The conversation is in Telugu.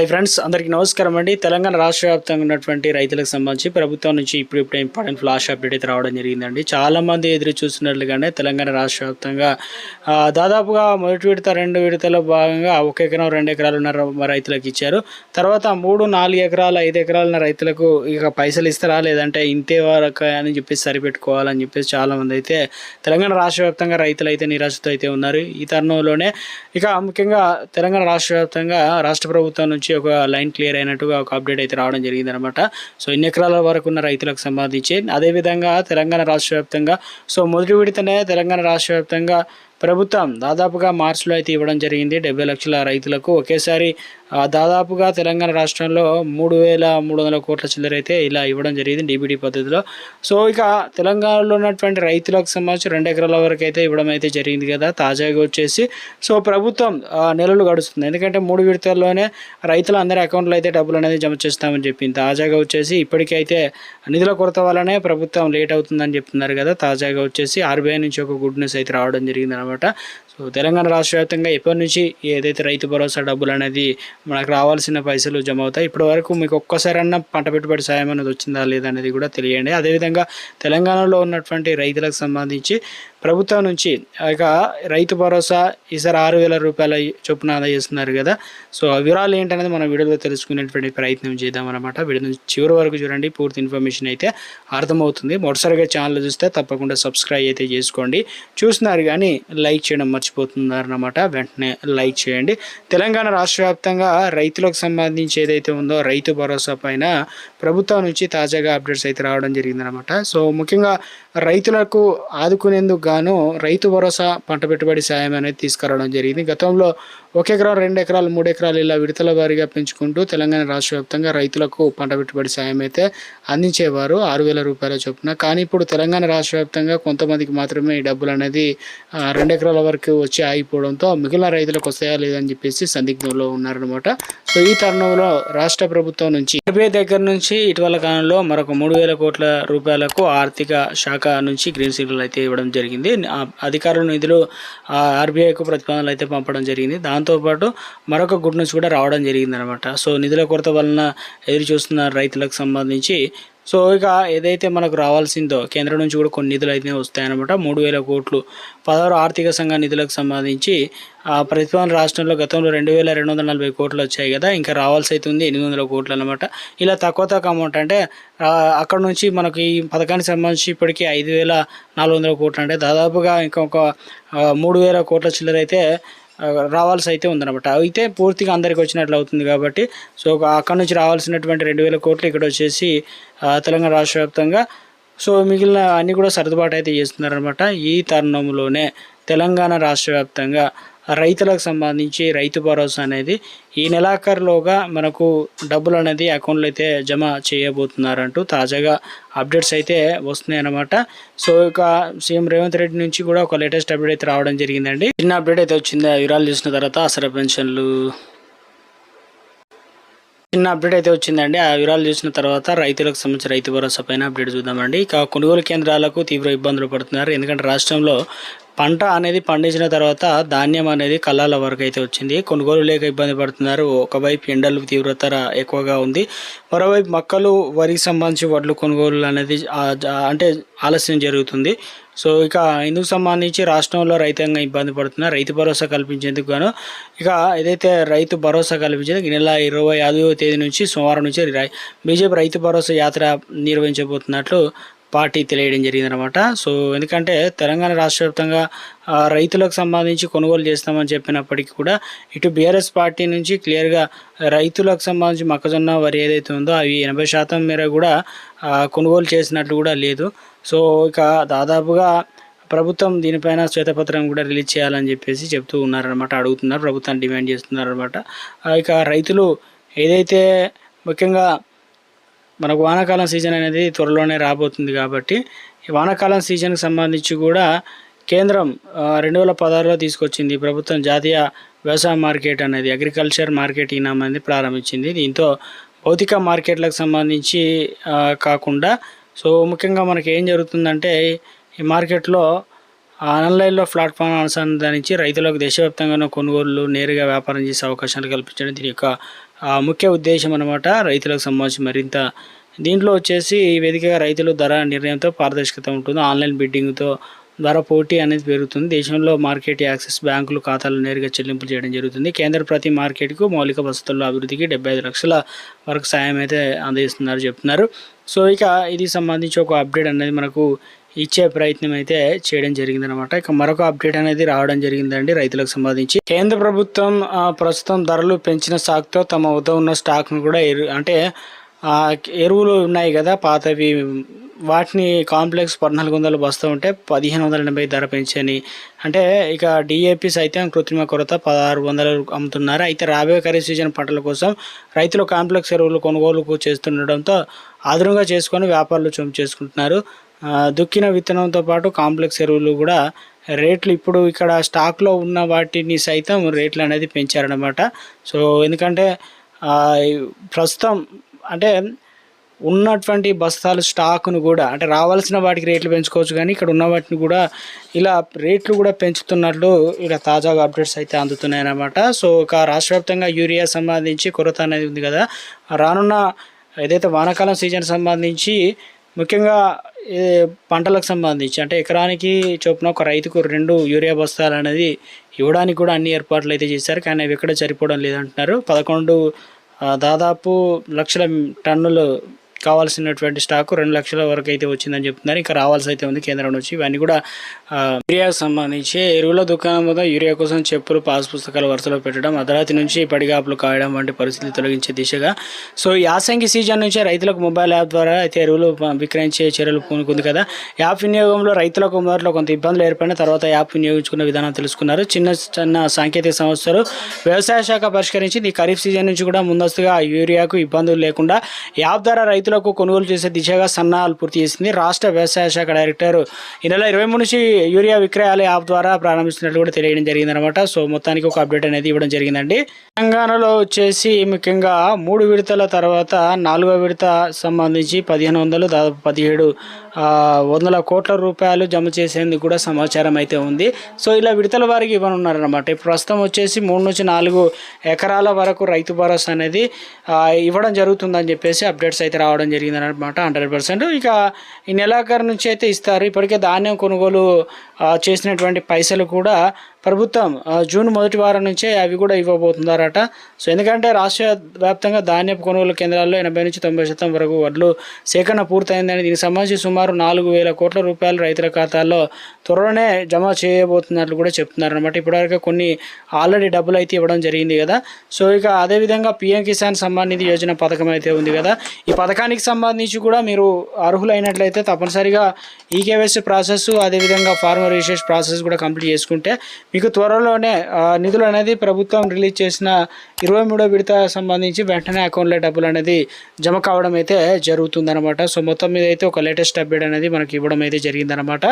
హాయ్ ఫ్రెండ్స్, అందరికీ నమస్కారం అండి. తెలంగాణ రాష్ట్ర వ్యాప్తంగా ఉన్నటువంటి రైతులకు సంబంధించి ప్రభుత్వం నుంచి ఇప్పుడు ఇంపార్టెంట్ ఫ్లాష్ అప్డేట్ అయితే రావడం జరిగిందండి. చాలామంది ఎదురు చూస్తున్నట్లుగానే తెలంగాణ రాష్ట్ర వ్యాప్తంగా దాదాపుగా మొదటి విడత 2 విడతలో భాగంగా 1 ఎకరం 2 ఎకరాలు ఉన్న రైతులకు ఇచ్చారు. తర్వాత 3, 4 ఎకరాలు 5 ఎకరాలు ఉన్న రైతులకు ఇక పైసలు ఇస్తారా లేదంటే ఇంతే వరకు అని చెప్పేసి సరిపెట్టుకోవాలని చెప్పేసి చాలామంది అయితే తెలంగాణ రాష్ట్ర వ్యాప్తంగా రైతులు అయితే నిరాశతో అయితే ఉన్నారు. ఈ తరుణంలోనే ఇక ముఖ్యంగా తెలంగాణ రాష్ట్ర వ్యాప్తంగా రాష్ట్ర ప్రభుత్వం నుంచి ఒక లైన్ క్లియర్ అయినట్టుగా ఒక అప్డేట్ అయితే రావడం జరిగింది అనమాట. సో ఇన్ని ఎకరాల వరకు ఉన్న రైతులకు సంబంధించి అదేవిధంగా తెలంగాణ రాష్ట్ర వ్యాప్తంగా మొదటి విడతనే తెలంగాణ రాష్ట్ర వ్యాప్తంగా ప్రభుత్వం దాదాపుగా మార్చిలో అయితే ఇవ్వడం జరిగింది. 70 లక్షల రైతులకు ఒకేసారి దాదాపుగా తెలంగాణ రాష్ట్రంలో 3,300 కోట్ల చిల్లర అయితే ఇలా ఇవ్వడం జరిగింది డీబీటీ పద్ధతిలో. సో ఇక తెలంగాణలో ఉన్నటువంటి రైతులకు సంబంధించి 2 ఎకరాల వరకు అయితే ఇవ్వడం అయితే జరిగింది కదా. తాజాగా వచ్చేసి ప్రభుత్వం నెలలు గడుస్తుంది, ఎందుకంటే 3 విడతల్లోనే రైతుల అందరి అకౌంట్లో అయితే డబ్బులు అనేది జమ చేస్తామని చెప్పింది. తాజాగా వచ్చేసి ఇప్పటికైతే నిధుల కొరత వల్లనే ప్రభుత్వం లేట్ అవుతుందని చెప్తున్నారు కదా. తాజాగా వచ్చేసి ఆర్బీఐ నుంచి ఒక గుడ్ న్యూస్ అయితే రావడం జరిగింది అనమాట. సో తెలంగాణ రాష్ట్ర వ్యాప్తంగా ఎప్పటి నుంచి ఏదైతే రైతు భరోసా డబ్బులు అనేది మనకు రావాల్సిన పైసలు జమ అవుతాయి, ఇప్పటి వరకు మీకు ఒక్కసారన్నా పంట పెట్టుబడి సాయం అనేది వచ్చిందా లేదనేది కూడా తెలియండి. అదేవిధంగా తెలంగాణలో ఉన్నటువంటి రైతులకు సంబంధించి ప్రభుత్వం నుంచి ఇక రైతు భరోసా ఈసారి 6,000 రూపాయల చొప్పున అందజేస్తున్నారు కదా. సో ఆ వివరాలు ఏంటనేది మనం వీడియోలో తెలుసుకునేటువంటి ప్రయత్నం చేద్దామన్నమాట. వీడియో చివరి వరకు చూడండి, పూర్తి ఇన్ఫర్మేషన్ అయితే అర్థమవుతుంది. మొదటిసారిగా ఛానల్ చూస్తే తప్పకుండా సబ్స్క్రైబ్ అయితే చేసుకోండి. చూస్తున్నారు కానీ లైక్ చేయడం మర్చిపోతున్నారన్నమాట, వెంటనే లైక్ చేయండి. తెలంగాణ రాష్ట్ర వ్యాప్తంగా రైతులకు సంబంధించి ఏదైతే ఉందో రైతు భరోసా పైన ప్రభుత్వం నుంచి తాజాగా అప్డేట్స్ అయితే రావడం జరిగిందనమాట. సో ముఖ్యంగా రైతులకు ఆదుకునేందుకు గాను రైతు భరోసా పంట పెట్టుబడి సాయం అనేది తీసుకురావడం జరిగింది. గతంలో 1 ఎకరం 2 ఎకరాలు 3 ఎకరాలు ఇలా విడతల వారీగా పెంచుకుంటూ తెలంగాణ రాష్ట్ర వ్యాప్తంగా రైతులకు పంట పెట్టుబడి సాయం అయితే అందించేవారు 6,000 రూపాయల చొప్పున. కానీ ఇప్పుడు తెలంగాణ రాష్ట్ర వ్యాప్తంగా కొంతమందికి మాత్రమే ఈ డబ్బులు అనేది 2 ఎకరాల వరకు వచ్చి ఆగిపోవడంతో మిగిలిన రైతులకు వస్తాయా లేదని చెప్పేసి సందిగ్ధంలో ఉన్నారనమాట. సో ఈ తరుణంలో రాష్ట్ర ప్రభుత్వం నుంచి ఆర్బీఐ దగ్గర నుంచి ఇటీవల కాలంలో మరొక 3,000 కోట్ల రూపాయలకు ఆర్థిక శాఖ నుంచి గ్రీన్ సిగ్నల్ అయితే ఇవ్వడం జరిగింది. అధికారుల నిధులు ఆర్బీఐకు ప్రతిపాదనలు అయితే పంపడం జరిగింది. దాంతోపాటు మరొక గుడ్ న్యూస్ కూడా రావడం జరిగింది అనమాట. సో నిధుల కొరత వలన ఎదురు చూస్తున్న రైతులకు సంబంధించి సో ఇక ఏదైతే మనకు రావాల్సిందో కేంద్రం నుంచి కూడా కొన్ని నిధులు అయితే వస్తాయన్నమాట. 3,000 కోట్లు 16 ఆర్థిక సంఘ నిధులకు సంబంధించి ప్రతిపాదన రాష్ట్రంలో గతంలో 2,240 కోట్లు వచ్చాయి కదా, ఇంకా రావాల్సి అయితే ఉంది 800 కోట్లు అనమాట. ఇలా తక్కువ అమౌంట్ అంటే అక్కడ నుంచి మనకి ఈ పథకానికి సంబంధించి ఇప్పటికీ 5,400 కోట్లు, అంటే దాదాపుగా ఇంకొక 3,000 కోట్ల చిల్లర అయితే రావాల్సి అయితే ఉందన్నమాట. అయితే పూర్తిగా అందరికి వచ్చినట్లు అవుతుంది కాబట్టి సో అక్కడ నుంచి రావాల్సినటువంటి 2,000 కోట్లు ఇక్కడ వచ్చేసి తెలంగాణ రాష్ట్ర వ్యాప్తంగా సో మిగిలిన అన్నీ కూడా సర్దుబాటు అయితే చేస్తున్నారనమాట. ఈ తరుణంలోనే తెలంగాణ రాష్ట్ర వ్యాప్తంగా రైతులకు సంబంధించి రైతు భరోసా అనేది ఈ నెలాఖరులోగా మనకు డబ్బులు అనేది అకౌంట్లో అయితే జమ చేయబోతున్నారంటూ తాజాగా అప్డేట్స్ అయితే వస్తున్నాయి అన్నమాట. సో ఇక సీఎం రేవంత్ రెడ్డి నుంచి కూడా ఒక లేటెస్ట్ అప్డేట్ అయితే రావడం జరిగిందండి. చిన్న అప్డేట్ అయితే వచ్చింది. వివరాలు చూసిన తర్వాత ఆసరా పెన్షన్లు చిన్న అప్డేట్ అయితే వచ్చిందండి. ఆ వివరాలు చూసిన తర్వాత రైతులకు సంబంధించి రైతు భరోసా పైన అప్డేట్ చూద్దామండి. ఇక కొనుగోలు కేంద్రాలకు తీవ్ర ఇబ్బందులు పడుతున్నారు, ఎందుకంటే రాష్ట్రంలో పంట అనేది పండించిన తర్వాత ధాన్యం అనేది కళ్ళాల వరకు అయితే వచ్చింది. కొనుగోలు లేక ఇబ్బంది పడుతున్నారు. ఒకవైపు ఎండలు తీవ్రత ఎక్కువగా ఉంది, మరోవైపు మొక్కలు వరికి సంబంధించి వడ్లు కొనుగోలు అనేది అంటే ఆలస్యం జరుగుతుంది. సో ఇక ఇందుకు సంబంధించి రాష్ట్రంలో రైతాంగం ఇబ్బంది పడుతున్నారు. రైతు భరోసా కల్పించేందుకు గాను ఇక ఏదైతే రైతు భరోసా కల్పించేందుకు ఈ నెల 25వ తేదీ నుంచి సోమవారం నుంచి బీజేపీ రైతు భరోసా యాత్ర నిర్వహించబోతున్నట్లు పార్టీ తెలియడం జరిగిందనమాట. సో ఎందుకంటే తెలంగాణ రాష్ట్ర వ్యాప్తంగా రైతులకు సంబంధించి కొనుగోలు చేస్తామని చెప్పినప్పటికీ కూడా ఇటు బీఆర్ఎస్ పార్టీ నుంచి క్లియర్గా రైతులకు సంబంధించి మొక్కజొన్న వరి ఏదైతే ఉందో అవి 80% మేర కూడా కొనుగోలు చేసినట్లు కూడా లేదు. సో ఇక దాదాపుగా ప్రభుత్వం దీనిపైన శ్వేతపత్రం కూడా రిలీజ్ చేయాలని చెప్పేసి చెప్తూ ఉన్నారనమాట, అడుగుతున్నారు, ప్రభుత్వాన్ని డిమాండ్ చేస్తున్నారనమాట. ఇక రైతులు ఏదైతే ముఖ్యంగా మనకు వానాకాలం సీజన్ అనేది త్వరలోనే రాబోతుంది కాబట్టి ఈ వానాకాలం సీజన్కి సంబంధించి కూడా కేంద్రం 2016లో తీసుకొచ్చింది ప్రభుత్వం జాతీయ వ్యవసాయ మార్కెట్ అనేది అగ్రికల్చర్ మార్కెట్ ఇనామ్ అనేది ప్రారంభించింది. దీంతో భౌతిక మార్కెట్లకు సంబంధించి కాకుండా సో ముఖ్యంగా మనకి ఏం జరుగుతుందంటే ఈ మార్కెట్లో ఆన్లైన్లో ప్లాట్ఫామ్ అనుసంధానించి రైతులకు దేశవ్యాప్తంగా కొనుగోళ్లు నేరుగా వ్యాపారం చేసే అవకాశాలు కల్పించడం దీని యొక్క ముఖ్య ఉద్దేశం అనమాట. రైతులకు సంబంధించి మరింత దీంట్లో వచ్చేసి ఈ వేదికగా రైతులు ధర నిర్ణయంతో పారదర్శకత ఉంటుంది. ఆన్లైన్ బిడ్డింగ్తో ధర పోటీ అనేది పెరుగుతుంది. దేశంలో మార్కెట్ యాక్సెస్ బ్యాంకులు ఖాతాలు నేరుగా చెల్లింపులు చేయడం జరుగుతుంది. కేంద్ర ప్రతి మార్కెట్కు మౌలిక వసతుల అభివృద్ధికి 75 లక్షల వరకు సాయం అయితే అందిస్తున్నారు చెప్తున్నారు. సో ఇక ఇది సంబంధించి ఒక అప్డేట్ అనేది మనకు ఇచ్చే ప్రయత్నం అయితే చేయడం జరిగిందనమాట. ఇక మరొక అప్డేట్ అనేది రావడం జరిగిందండి రైతులకు సంబంధించి. కేంద్ర ప్రభుత్వం ప్రస్తుతం ధరలు పెంచిన సాకుతో తమ వద్ద ఉన్న స్టాక్ను కూడా ఎరువులు ఉన్నాయి కదా పాతవి, వాటిని కాంప్లెక్స్ 1400 బస్తా ఉంటే 1580 ధర పెంచని, అంటే ఇక డిఏపి సైతం కృత్రిమ కొరత 1600 అమ్ముతున్నారు. అయితే రాబోయే ఖరీఫ్ సీజన్ పంటల కోసం రైతులు కాంప్లెక్స్ ఎరువులు కొనుగోలు చేస్తుండడంతో ఆధునంగా చేసుకొని వ్యాపారులు చొమ్ము చేసుకుంటున్నారు. దుక్కిన విత్తనంతో పాటు కాంప్లెక్స్ ఎరువులు కూడా రేట్లు ఇప్పుడు ఇక్కడ స్టాక్లో ఉన్న వాటిని సైతం రేట్లు అనేది పెంచారనమాట. సో ఎందుకంటే ప్రస్తుతం అంటే ఉన్నటువంటి బస్తాలు స్టాక్ను కూడా అంటే రావాల్సిన వాటికి రేట్లు పెంచుకోవచ్చు, కానీ ఇక్కడ ఉన్న వాటిని కూడా ఇలా రేట్లు కూడా పెంచుతున్నట్లు ఇలా తాజాగా అప్డేట్స్ అయితే అందుతున్నాయి అన్నమాట. సో ఇక రాష్ట్ర వ్యాప్తంగా యూరియా సంబంధించి కొరత అనేది ఉంది కదా. రానున్న ఏదైతే వానాకాలం సీజన్ సంబంధించి ముఖ్యంగా పంటలకు సంబంధించి అంటే ఎకరానికి చొప్పున ఒక రైతుకు 2 యూరియా బస్తాలు అనేది ఇవ్వడానికి కూడా అన్ని ఏర్పాట్లు అయితే చేశారు, కానీ అవి ఎక్కడ సరిపోవడం లేదంటున్నారు. 11 దాదాపు లక్షల టన్నులు కావాల్సినటువంటి స్టాకు 2 లక్షల వరకు అయితే వచ్చిందని చెప్తున్నారు. ఇంకా రావాల్సి అయితే ఉంది కేంద్రం నుంచి. ఇవన్నీ కూడా యూరియాకు సంబంధించి ఎరువుల దుకాణం వద్ద యూరియా కోసం చెప్పులు పాస్ పుస్తకాలు వరుసలో పెట్టడం, అర్ధరాత్రి నుంచి పడిగాపులు కాయడం వంటి పరిస్థితులు తొలగించే దిశగా సో యాసంగి సీజన్ నుంచే రైతులకు మొబైల్ యాప్ ద్వారా అయితే ఎరువులు విక్రయించే చర్యలు పూనుకుంది కదా. యాప్ వినియోగంలో రైతులకు మొదట్లో కొంత ఇబ్బందులు ఏర్పడిన తర్వాత యాప్ వినియోగించుకున్న విధానం తెలుసుకున్నారు. చిన్న సాంకేతిక సమస్యలు వ్యవసాయ శాఖ పరిష్కరించింది. ఈ ఖరీఫ్ సీజన్ నుంచి కూడా ముందస్తుగా యూరియాకు ఇబ్బందులు లేకుండా యాప్ ద్వారా రైతులకు కొనుగోలు చేసే దిశగా సన్నాహాలు పూర్తి చేసింది. రాష్ట్ర వ్యవసాయ శాఖ డైరెక్టర్ ఈ నెల 23 నుంచి యూరియా విక్రయాలు యాప్ ద్వారా ప్రారంభిస్తున్నట్లు కూడా తెలియడం జరిగిందనమాట. సో మొత్తానికి ఒక అప్డేట్ అనేది ఇవ్వడం జరిగిందండి. తెలంగాణలో వచ్చేసి ముఖ్యంగా 3 విడతల తర్వాత 4వ విడత సంబంధించి 1500 దాదాపు 1700 కోట్ల రూపాయలు జమ చేసేందుకు కూడా సమాచారం అయితే ఉంది. సో ఇలా విడతల వారికి ఇవ్వనున్నారనమాట. ప్రస్తుతం వచ్చేసి 3 నుంచి 4 ఎకరాల వరకు రైతు భరోసా అనేది ఇవ్వడం జరుగుతుందని చెప్పేసి అప్డేట్స్ అయితే రావడం జరిగిందనమాట 100%. ఇక ఈ నెలాఖరు నుంచి అయితే ఇస్తారు. ఇప్పటికే ధాన్యం కొనుగోలు చేసినటువంటి పైసలు కూడా ప్రభుత్వం జూన్ మొదటి వారం నుంచే అవి కూడా ఇవ్వబోతున్నారట. సో ఎందుకంటే రాష్ట్ర వ్యాప్తంగా ధాన్యపు కొనుగోలు కేంద్రాల్లో 80 నుంచి 90% వరకు వడ్లు సేకరణ పూర్తయిందని, దీనికి సంబంధించి సుమారు 4000 కోట్ల రూపాయలు రైతుల ఖాతాల్లో త్వరలోనే జమ చేయబోతున్నట్లు కూడా చెప్తున్నారనమాట. ఇప్పటివరకు కొన్ని ఆల్రెడీ డబ్బులు అయితే ఇవ్వడం జరిగింది కదా. సో ఇక అదేవిధంగా పిఎం కిసాన్ సమ్మాన్ నిధి యోజన పథకం అయితే ఉంది కదా. ఈ పథకానికి సంబంధించి కూడా మీరు అర్హులైనట్లయితే తప్పనిసరిగా ఈకేవైసీ ప్రాసెస్, అదేవిధంగా ఫార్మర్ రిజిస్ట్రేషన్ ప్రాసెస్ కూడా కంప్లీట్ చేసుకుంటే మీకు త్వరలోనే నిధులు అనేది ప్రభుత్వం రిలీజ్ చేసిన 23వ విడత సంబంధించి వెంటనే అకౌంట్లో డబ్బులు అనేది జమ కావడం అయితే జరుగుతుందన్నమాట. సో మొత్తం మీద అయితే ఒక లేటెస్ట్ అప్డేట్ అనేది మనకి ఇవ్వడం అయితే జరిగిందనమాట.